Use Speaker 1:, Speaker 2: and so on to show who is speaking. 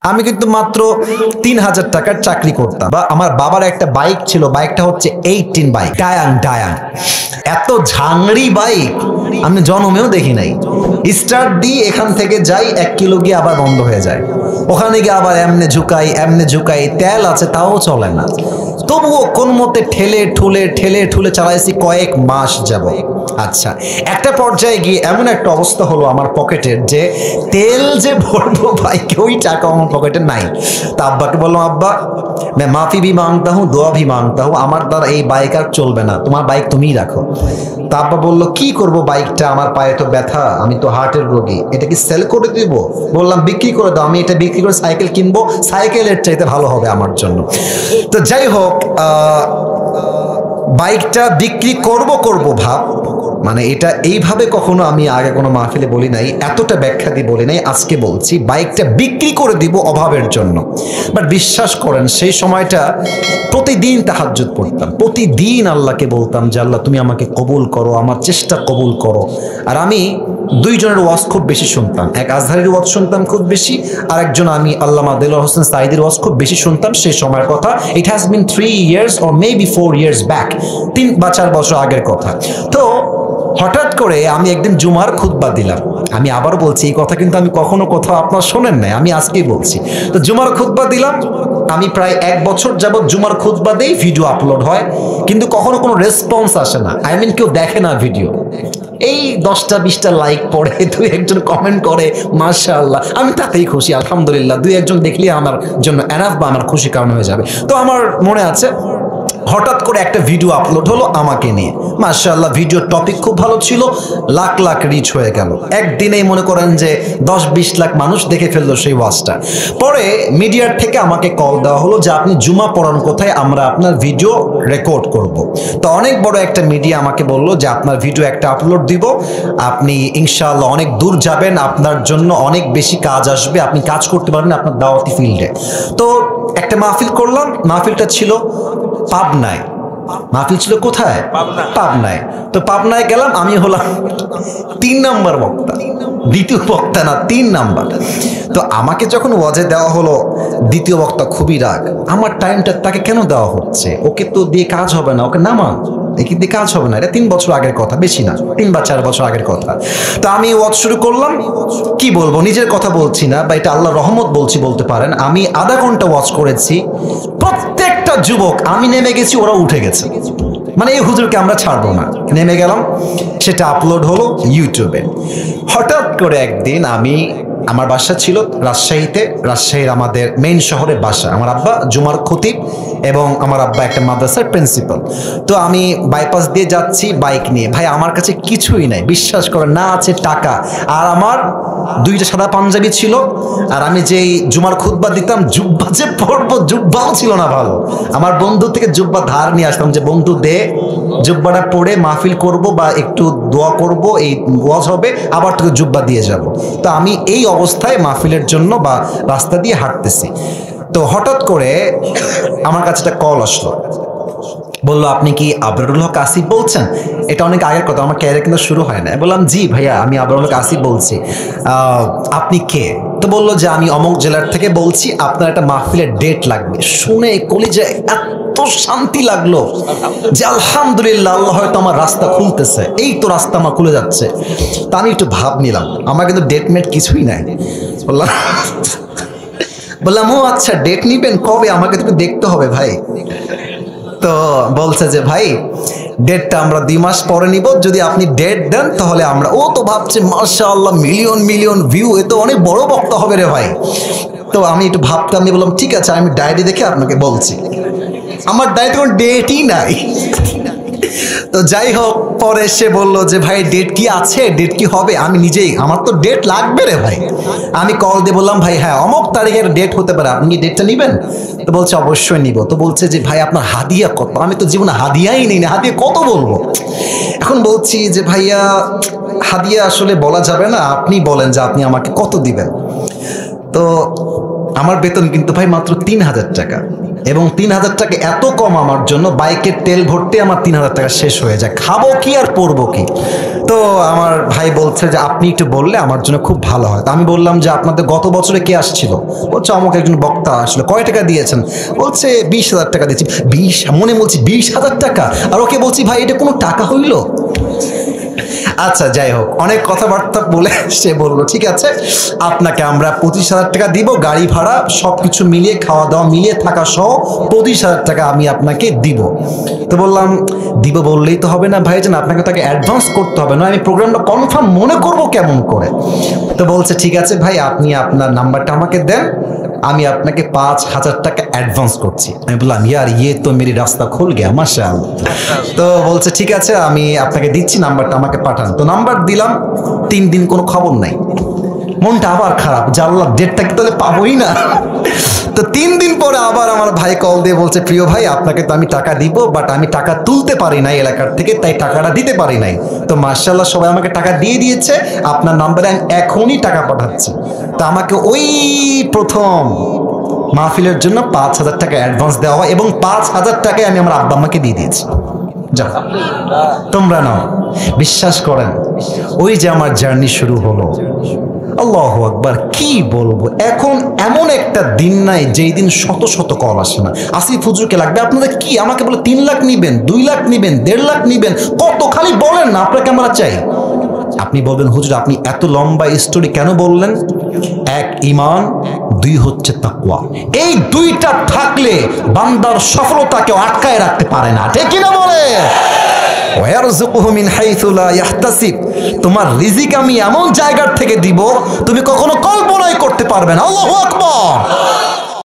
Speaker 1: আমি কিন্তু মাত্র ৩,০০০ টাকার চাকরি করতাম। বা আমার বাবার একটা বাইক ছিল, বাইকটা হচ্ছে 18 বাইক, ডায়াং। এত ঝাংড়ি বাইক আমি জন্মেও দেখি নাই। স্টার্ট দিয়ে এখান থেকে যাই 1 কিলো গিয়ে আবার বন্ধ হয়ে যায়, ওখানে গিয়ে আবার এমনে ঝুকাই, তেল আছে তাও চলে না। তবুও কোন মতে ঠেলে ঠুলে চালাইছি কয়েক মাস যাব। আচ্ছা, একটা পর্যায়ে গিয়ে এমন একটা অবস্থা হলো আমার পকেটের, যে তেল যে ভরবো বাইকে ওই টাকা আমার পকেটে নাই। তা আব্বাকে বললাম, আব্বা मैं माफी भी मांगता हूँ, दुआ भी मांगता हूँ, আমার দ্বারা এই বাইক আর চলবে না, তোমার বাইক তুমিই রাখো। তা আব্বা বললো, কি করব বাইকটা, আমার পায়ে তো ব্যথা, আমি তো হার্টের রোগী, এটা কি সেল করে দিব? বললাম বিক্রি করে দাও, আমি এটা বিক্রি করে সাইকেল কিনবো, সাইকেলের চাইতে ভালো হবে আমার জন্য। তো যাই হোক, বাইকটা বিক্রি করব ভাব, মানে এটা এইভাবে কখনো আমি আগে কোনো মাহফিলে বলি নাই, এতটা ব্যাখ্যা দিয়ে বলি নাই, আজকে বলছি বাইকটা বিক্রি করে দিব অভাবের জন্য। বাট বিশ্বাস করেন সেই সময়টা প্রতিদিন তাহাজ্জুদ পড়তাম, প্রতিদিন আল্লাহকে বলতাম যে আল্লাহ তুমি আমাকে কবুল করো, আমার চেষ্টা কবুল করো। আর আমি দুইজনের ওয়াজ খুব বেশি শুনতাম, এক আজহারের ওয়াজ শুনতাম খুব বেশি, আর একজন আমি আল্লামা দেলোয়ার হোসেন সাঈদীর ওয়াজ খুব বেশি শুনতাম সেই সময়ের কথা। It has been 3 years or maybe 4 years back, 3 বা 4 বছর আগের কথা। তো হঠাৎ করে আমি একদিন জুমার খুতবা দিলাম, আমি আবার বলছি এই কথা কিন্তু আমি কখনো কোথাও আপনার শোনেন নাই, আমি আজকেই বলছি। তো জুমার খুতবা দিলাম, আমি প্রায় 1 বছর যাবত জুমার খুতবা দেই, ভিডিও আপলোড হয়, কিন্তু কখনো কোনো রেসপন্স আসে না, আই মিন কেউ দেখে না ভিডিও। এই 10টা-20টা লাইক পড়ে, 2-1জন কমেন্ট করে মাশাআল্লাহ, আমি তাতেই খুশি, আলহামদুলিল্লাহ, 2-1জন দেখলে আমার জন্য এনাফ বা আমার খুশি কারণ হয়ে যাবে। তো আমার মনে আছে হঠাৎ করে একটা ভিডিও আপলোড হলো আমাকে নিয়ে, মাশাআল্লাহ ভিডিওর টপিক খুব ভালো ছিল, লাখ লাখ রিচ হয়ে গেল, একদিনেই মনে করেন যে 10-20 লাখ মানুষ দেখে ফেললো সেই ওয়াজটা। পরে মিডিয়ার থেকে আমাকে কল দেওয়া হলো যে আপনি জুমা পড়ান কোথায়, আমরা আপনার ভিডিও রেকর্ড করব। তো অনেক বড় একটা মিডিয়া আমাকে বললো যে আপনার ভিডিও একটা আপলোড দিব, আপনি ইনশাআল্লাহ অনেক দূর যাবেন, আপনার জন্য অনেক বেশি কাজ আসবে, আপনি কাজ করতে পারবেন আপনার দাওয়াতি ফিল্ডে। তো একটা মাহফিল করলাম, মাহফিলটা ছিল পাবনায়। মাহফিল ছিল কোথায়? পাবনায়। তো পাবনায় গেলাম, আমি হলাম 3 নাম্বার বক্তা, দ্বিতীয় বক্তা না, 3 নাম্বার। তো আমাকে যখন ওয়াজে দেওয়া হলো, দ্বিতীয় বক্তা খুবই রাগ, আমার টাইমটা তাকে কেন দেওয়া হচ্ছে, ওকে তো দিয়ে কাজ হবে না, ওকে নামান, একে দিয়ে কাজ হবে না, এটা 3 বছর আগের কথা, বেশি না, 3 বা 4 বছর আগের কথা। তো আমি ওয়াজ শুরু করলাম, কি বলবো, নিজের কথা বলছি না বা এটা আল্লাহর রহমত বলছি বলতে পারেন, আমি আধা ঘন্টা ওয়াজ করেছি, প্রত্যেকটা যুবক, আমি নেমে গেছি ওরা উঠে গেছে, মানে এই হুজুরকে আমরা ছাড়বো না, নেমে গেলাম, সেটা আপলোড হলো ইউটিউবে। হঠাৎ করে একদিন আমার বাসা ছিল রাজশাহীতে, রাজশাহীর আমাদের মেইন শহরের বাসা, আমার আব্বা জুমার খতিব এবং আমার আব্বা একটা মাদ্রাসার প্রিন্সিপাল। তো আমি বাইপাস দিয়ে যাচ্ছি বাইক নিয়ে, ভাই আমার কাছে কিছুই নাই, বিশ্বাস করেন, না আছে টাকা, আর আমার 2টা সাদা পাঞ্জাবি ছিল, আর আমি যেই জুমার খুতবা দিতাম, জুব্বা যে পরবো, জুব্বাও ছিল না ভালো, আমার বন্ধু থেকে জুব্বা ধার নিয়ে আসতাম যে বন্ধু দে, জুব্বাটা পরে মাহফিল করব বা একটু দোয়া করব, এই ওয়াজ হবে, আবার তোকে জুব্বা দিয়ে যাব। তো আমি এই অবস্থায় মাহফিলের জন্য বা রাস্তা দিয়ে হাঁটতেছি, তো হঠাৎ করে আমার কাছে একটা কল আসলো, বললো আপনি কি আবরারুল হক আসিফ বলছেন? এটা অনেক আগের কথা, আমার ক্যারিয়ার কিন্তু শুরু হয় না। বললাম জি ভাইয়া, আমি আবরারুল হক আসিফ বলছি, আপনি কে? তো বললো যে আমি অমুক জেলার থেকে বলছি, আপনার একটা মাহফিলের ডেট লাগবে। শুনে কলিজায় এত শান্তি লাগলো যে আলহামদুলিল্লাহ, আল্লাহ হয়তো আমার রাস্তা খুলতেছে, এই তো রাস্তা আমার খুলে যাচ্ছে। তা আমি একটু ভাব নিলাম, আমার কিন্তু ডেট মেট কিছুই নাই। বললাম ও আচ্ছা, ডেট নিবেন কবে, আমাকে তো দেখতে হবে ভাই। তো বলছে যে ভাই ডেটটা আমরা 2 মাস পরে নিব, যদি আপনি ডেট দেন তাহলে আমরা। ও তো ভাবছে মাশাআল্লাহ মিলিয়ন ভিউ, এ তো অনেক বড় বক্তা হবে রে ভাই। তো আমি একটু ভাবতাম, আমি বললাম ঠিক আছে, আমি ডায়েরি দেখে আপনাকে বলছি। আমার ডায়েরিতে কোনো ডেটই নাই। তো যাই হোক, পরে সে বললো যে ভাই ডেট কি আছে, ডেট কি হবে? আমি নিজেই, আমার তো ডেট লাগবে রে ভাই। আমি কল দিয়ে বললাম ভাই হ্যাঁ অমুক তারিখের ডেট হতে পারে, আপনি কি ডেটটা নিবেন? তো বলছে অবশ্যই নিব। তো বলছে যে ভাই আপনার হাদিয়া কত? আমি তো জীবনে হাদিয়াই নেই না, হাদিয়া কত বলবো। এখন বলছি যে ভাইয়া হাদিয়া আসলে বলা যাবে না, আপনি বলেন যে আপনি আমাকে কত দিবেন। তো আমার বেতন কিন্তু ভাই মাত্র 3,000 টাকা। এবং 3,000 টাকা এত কম আমার জন্য, বাইকের তেল ভরতে আমার 3,000 টাকা শেষ হয়ে যায়, খাবো কি আর পরবো কি? তো আমার ভাই বলছে যে আপনি একটু বললে আমার জন্য খুব ভালো হয়। তো আমি বললাম যে আপনাদের গত বছরে কে আসছিল? বলছে আমাকে একজন বক্তা আসলো। কয় টাকা দিয়েছেন? বলছে 20,000 টাকা দিয়েছি। মনে বলছি 20,000 টাকা, আর ওকে বলছি ভাই এটা কোনো টাকা হইল? আচ্ছা যাই হোক, অনেক কথাবার্তা বলে সে বললো ঠিক আছে আপনাকে আমরা 25,000 টাকা দিব, গাড়ি ভাড়া সব কিছু মিলিয়ে, খাওয়া দাওয়া মিলিয়ে, থাকা সহ 25,000 টাকা আমি আপনাকে দিব। তো বললাম দিব বললেই তো হবে না ভাইজান, আপনাকে তাকে অ্যাডভান্স করতে হবে, না আমি প্রোগ্রামটা কনফার্ম মনে করব কেমন করে? তো বলছে ঠিক আছে ভাই আপনি আপনার নাম্বারটা আমাকে দেন, আমি আপনাকে 5,000 টাকা অ্যাডভান্স করছি। আমি বললাম ইয়ার ইয়ে তো মেরি রাস্তা খুল গিয়া মাশাআল্লাহ। তো বলছে ঠিক আছে আমি আপনাকে দিচ্ছি, নাম্বারটা আমাকে পাঠান। তো নাম্বার দিলাম, 3 দিন কোনো খবর নাই। মনটা আবার খারাপ, জানলাম ডেটটা কি তাহলে পাবোই না। তো 3 দিন পরে আবার আমার ভাই কল দিয়ে বলছে প্রিয় ভাই আপনাকে তো আমি টাকা দিব, বাট আমি টাকা তুলতে পারি নাই এলাকার থেকে, তাই টাকাটা দিতে পারি নাই। তো মাশাআল্লাহ সবাই আমাকে টাকা দিয়ে দিয়েছে, আপনার নাম্বারে আমি এখনই টাকা পাঠাচ্ছি। তো আমাকে ওই প্রথম মাহফিলের জন্য 5,000 টাকা অ্যাডভান্স দেওয়া হয়, এবং 5,000 টাকায় আমি আমার আব্বা আম্মাকে দিয়ে দিয়েছি। যাও তোমরা নাও। বিশ্বাস করেন ওই যে আমার জার্নি শুরু হলো। আল্লাহু আকবার, কি বলবো, এখন এমন একটা দিন নাই যেই দিন শত শত কল আসে না। আসিফ হুজুরকে লাগবে আপনাদের কি? আমাকে বলে 3 লাখ নিবেন, 2 লাখ নিবেন, 1.5 লাখ নিবেন, কত খালি বলেন না আপনাকে আমরা চাই। আপনি বলবেন হুজুর আপনি এত লম্বা স্টোরি কেন বললেন? 1 ঈমান, 2 হচ্ছে তাকওয়া। এই 2টা থাকলে বান্দার সফলতাকে আটকায় রাখতে পারে না, ঠিক কি না বলে? ওয়ারযুকুহু মিন হাইসু লা ইয়াহতাসিব, তোমার রিজিক আমি এমন জায়গার থেকে দিব তুমি কখনো কল্পনাই করতে পারবে না। আল্লাহু আকবার।